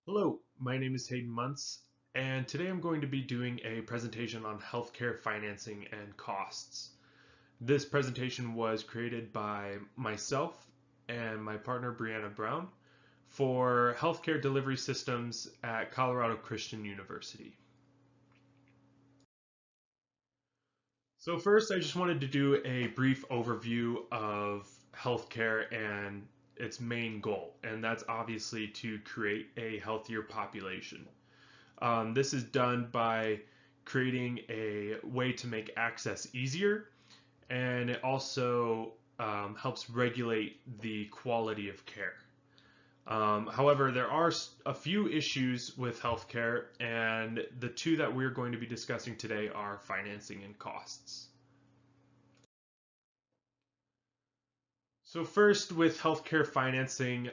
Hello, my name is Hayden Muntz, and today I'm going to be doing a presentation on healthcare financing and costs. This presentation was created by myself and my partner Brianna Brown for healthcare delivery systems at Colorado Christian University. So first, I just wanted to do a brief overview of healthcare and its main goal, and that's obviously to create a healthier population. This is done by creating a way to make access easier, and it also helps regulate the quality of care. However, there are a few issues with healthcare, and the two that we're going to be discussing today are financing and costs. So first, with healthcare financing,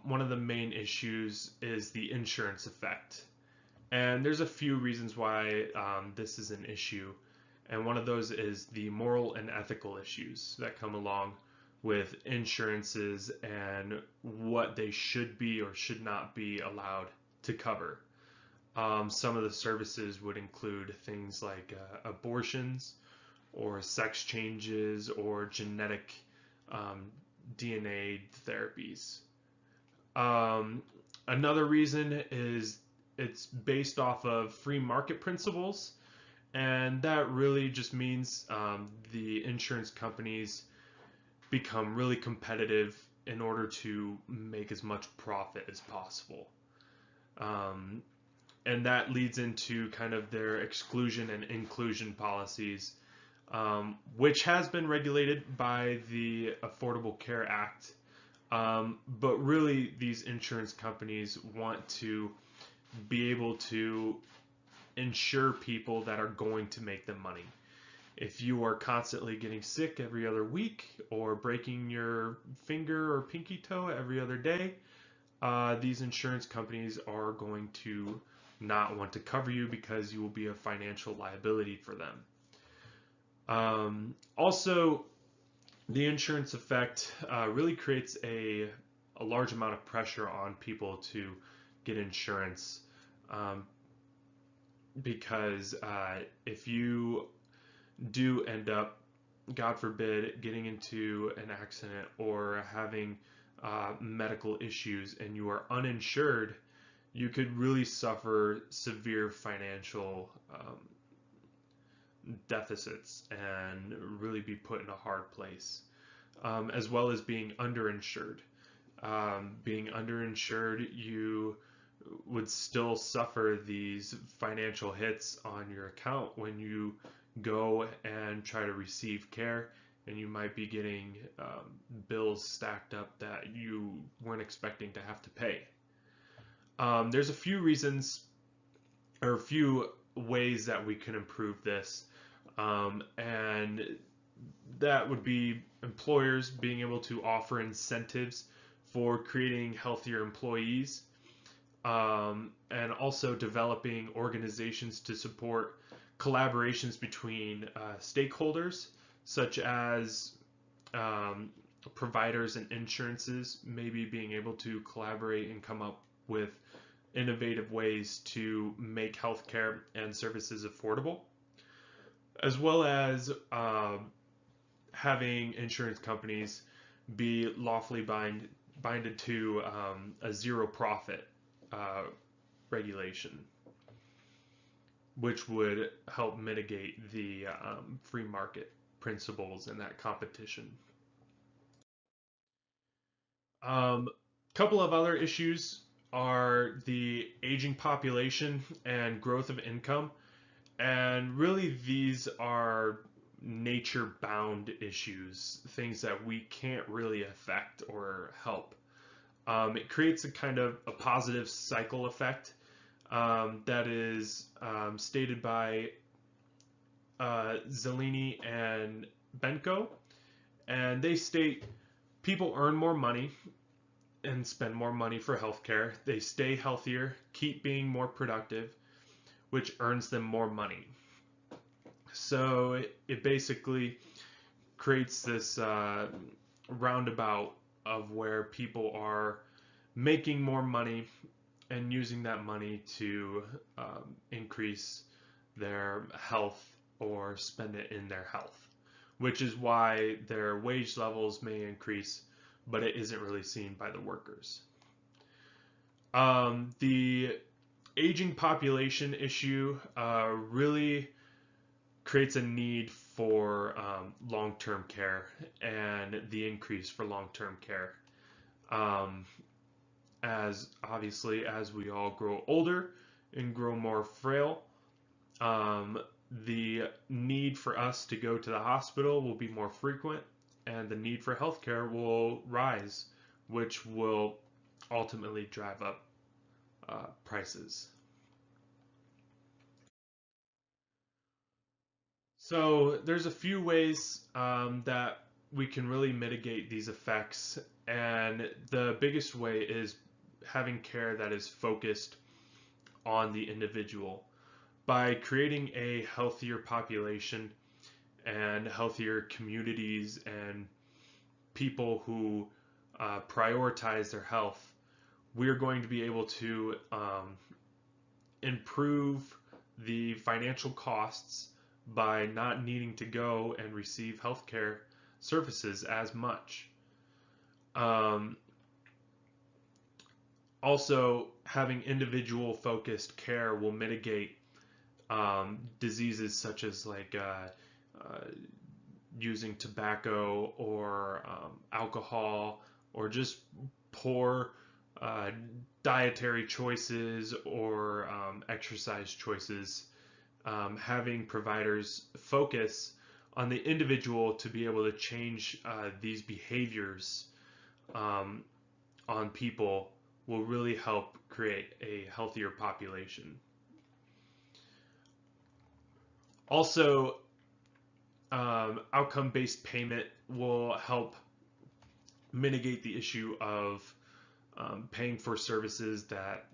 one of the main issues is the insurance effect. And there's a few reasons why this is an issue. And one of those is the moral and ethical issues that come along with insurances and what they should be or should not be allowed to cover. Some of the services would include things like abortions or sex changes or genetic um, DNA therapies. Um, Another reason is it's based off of free market principles, and that really just means the insurance companies become really competitive in order to make as much profit as possible. Um, and that leads into kind of their exclusion and inclusion policies, which has been regulated by the Affordable Care Act. But really, these insurance companies want to be able to insure people that are going to make them money. If you are constantly getting sick every other week or breaking your finger or pinky toe every other day, these insurance companies are going to not want to cover you because you will be a financial liability for them. Also, the insurance effect really creates a large amount of pressure on people to get insurance, um, because if you do end up, God forbid, getting into an accident or having medical issues and you are uninsured, you could really suffer severe financial deficits and really be put in a hard place, as well as being underinsured. Being underinsured, you would still suffer these financial hits on your account when you go and try to receive care, and you might be getting bills stacked up that you weren't expecting to have to pay. There's a few reasons or a few ways that we can improve this, and that would be employers being able to offer incentives for creating healthier employees, and also developing organizations to support collaborations between stakeholders, such as um, providers and insurances, maybe being able to collaborate and come up with innovative ways to make healthcare and services affordable, as well as having insurance companies be lawfully binded to a zero profit uh, regulation, which would help mitigate the free market principles and that competition. Couple of other issues are the aging population and growth of income. And really, these are nature bound issues, things that we can't really affect or help. It creates a kind of a positive cycle effect that is stated by Zellini and Benko. And they state people earn more money and spend more money for healthcare. They stay healthier, keep being more productive, which earns them more money. So it basically creates this roundabout of where people are making more money, and using that money to increase their health or spend it in their health, which is why their wage levels may increase, but it isn't really seen by the workers. The aging population issue really creates a need for long-term care and the increase for long-term care. Um, as obviously as we all grow older and grow more frail, um, the need for us to go to the hospital will be more frequent, and the need for healthcare will rise, which will ultimately drive up prices. So there's a few ways that we can really mitigate these effects, and the biggest way is having care that is focused on the individual. By creating a healthier population and healthier communities and people who prioritize their health, we're going to be able to improve the financial costs by not needing to go and receive healthcare services as much. Um, Also, having individual focused care will mitigate diseases such as uh, using tobacco or alcohol or just poor uh, dietary choices or exercise choices. Having providers focus on the individual to be able to change these behaviors um, on people will really help create a healthier population. Also, outcome-based payment will help mitigate the issue of paying for services that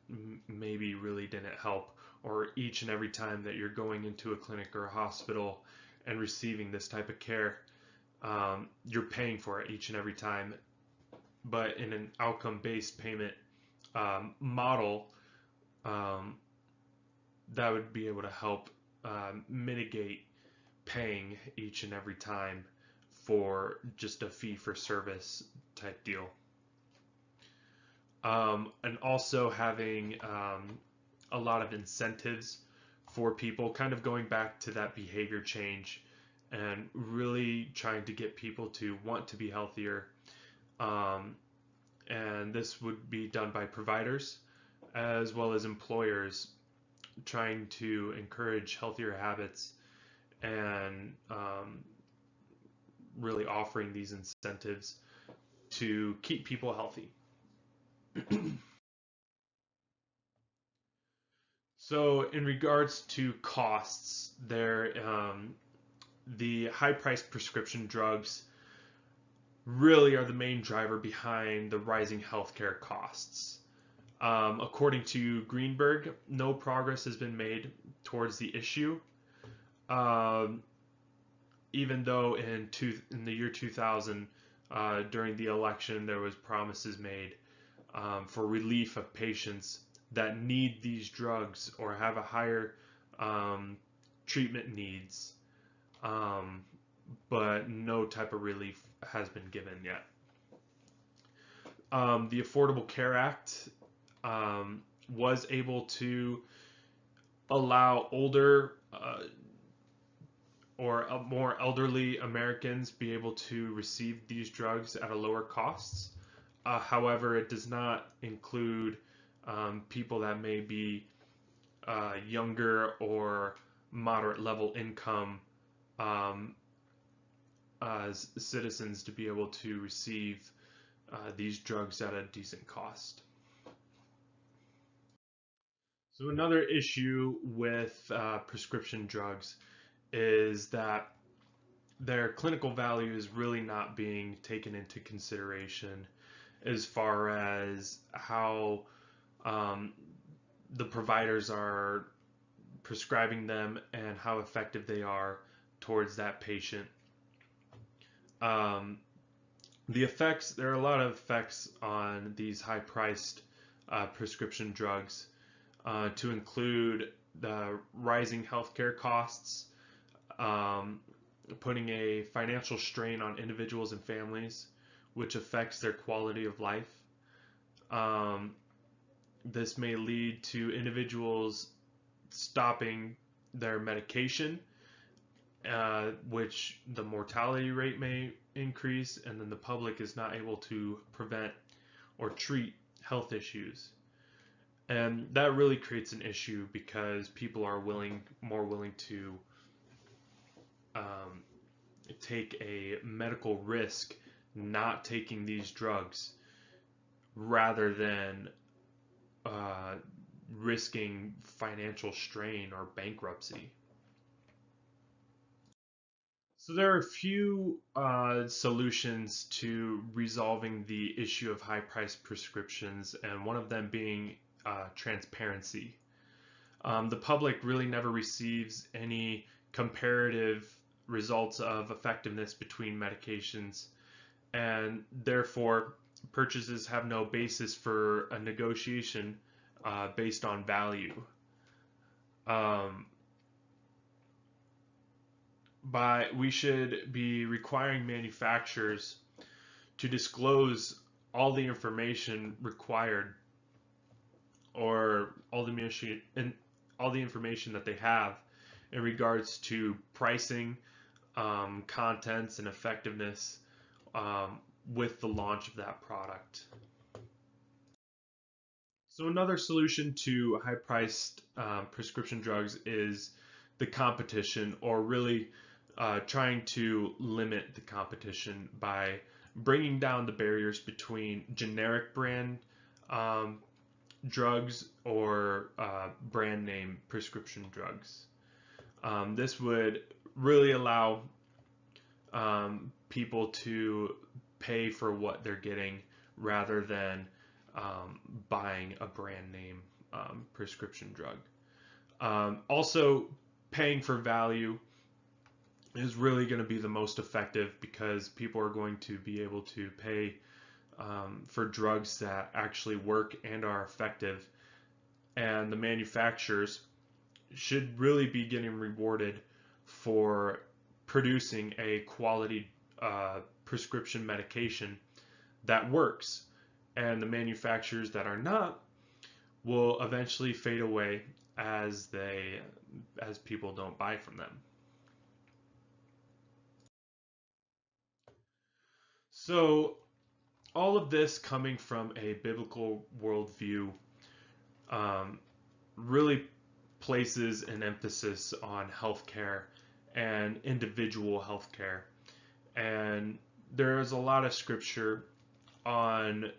maybe really didn't help, or each and every time that you're going into a clinic or a hospital and receiving this type of care, you're paying for it each and every time. But in an outcome-based payment model, um, that would be able to help mitigate paying each and every time for just a fee for service type deal. And also having a lot of incentives for people, kind of going back to that behavior change and really trying to get people to want to be healthier. Um, and this would be done by providers as well as employers trying to encourage healthier habits and really offering these incentives to keep people healthy. So, in regards to costs, the high-priced prescription drugs really are the main driver behind the rising healthcare costs. According to Greenberg, no progress has been made towards the issue, um, even though in the year 2000, during the election, there was promises made for relief of patients that need these drugs or have a higher treatment needs, um, but no type of relief has been given yet. The Affordable Care Act was able to allow older or more elderly Americans be able to receive these drugs at a lower costs. However, it does not include people that may be younger or moderate level income um, as citizens to be able to receive these drugs at a decent cost. So another issue with prescription drugs is that their clinical value is really not being taken into consideration as far as how um, the providers are prescribing them and how effective they are towards that patient. Um, there are a lot of effects on these high-priced prescription drugs, to include the rising healthcare costs, um, putting a financial strain on individuals and families, which affects their quality of life. Um, this may lead to individuals stopping their medication, which the mortality rate may increase, and then the public is not able to prevent or treat health issues. And that really creates an issue because people are more willing to um, take a medical risk not taking these drugs rather than uh, risking financial strain or bankruptcy. So there are a few solutions to resolving the issue of high-priced prescriptions, and one of them being transparency. The public really never receives any comparative results of effectiveness between medications, and therefore purchases have no basis for a negotiation based on value. Um, we should be requiring manufacturers to disclose all the information required, or all the information that they have in regards to pricing, contents, and effectiveness um, with the launch of that product. So another solution to high-priced prescription drugs is the competition, or really trying to limit the competition by bringing down the barriers between generic brand um, drugs or brand name prescription drugs. This would really allow people to pay for what they're getting rather than buying a brand name prescription drug. Also, paying for value is really going to be the most effective because people are going to be able to pay for drugs that actually work and are effective, and the manufacturers should really be getting rewarded for producing a quality prescription medication that works, and the manufacturers that are not will eventually fade away as people don't buy from them. So all of this coming from a biblical worldview um, really places an emphasis on healthcare and individual healthcare. And there is a lot of scripture on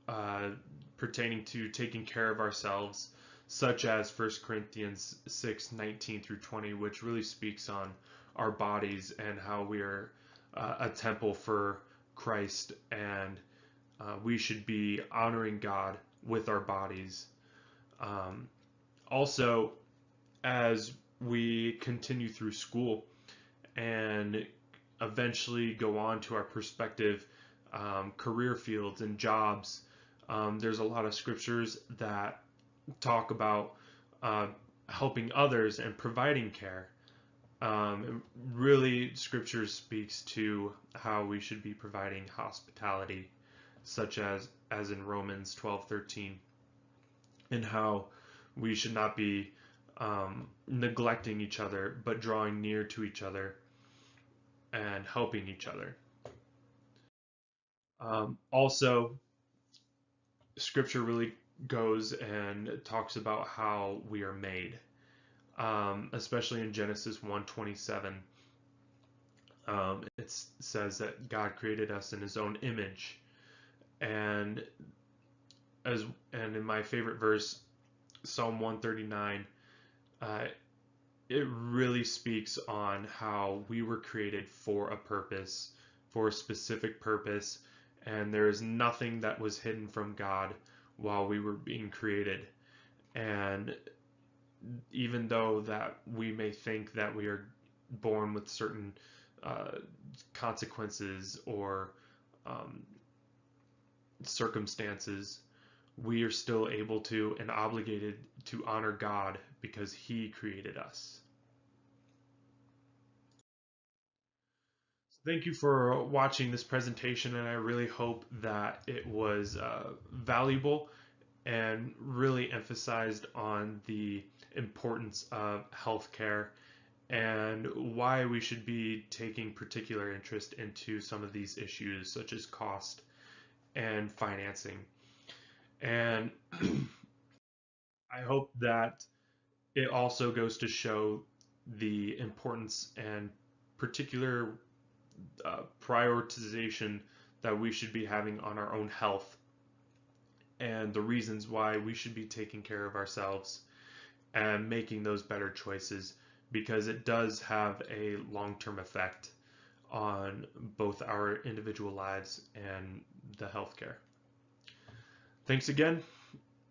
uh, pertaining to taking care of ourselves, such as 1 Corinthians 6:19 through 20, which really speaks on our bodies and how we are a temple for Christ, and we should be honoring God with our bodies. Also, as we continue through school and eventually go on to our prospective career fields and jobs, there's a lot of scriptures that talk about helping others and providing care. Really, scripture speaks to how we should be providing hospitality, such as in Romans 12:13, and how we should not be neglecting each other, but drawing near to each other and helping each other. Also, scripture really goes and talks about how we are made, especially in Genesis 1:27. It says that God created us in His own image, and in my favorite verse, Psalm 139, it really speaks on how we were created for a purpose, for a specific purpose, and there is nothing that was hidden from God while we were being created. And even though that we may think that we are born with certain consequences or circumstances, we are still able to and obligated to honor God because He created us. Thank you for watching this presentation, and I really hope that it was valuable and really emphasized on the importance of healthcare and why we should be taking particular interest into some of these issues, such as cost and financing. And I hope that it also goes to show the importance and particular prioritization that we should be having on our own health and the reasons why we should be taking care of ourselves and making those better choices, because it does have a long-term effect on both our individual lives and the healthcare. Thanks again,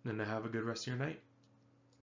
and have a good rest of your night.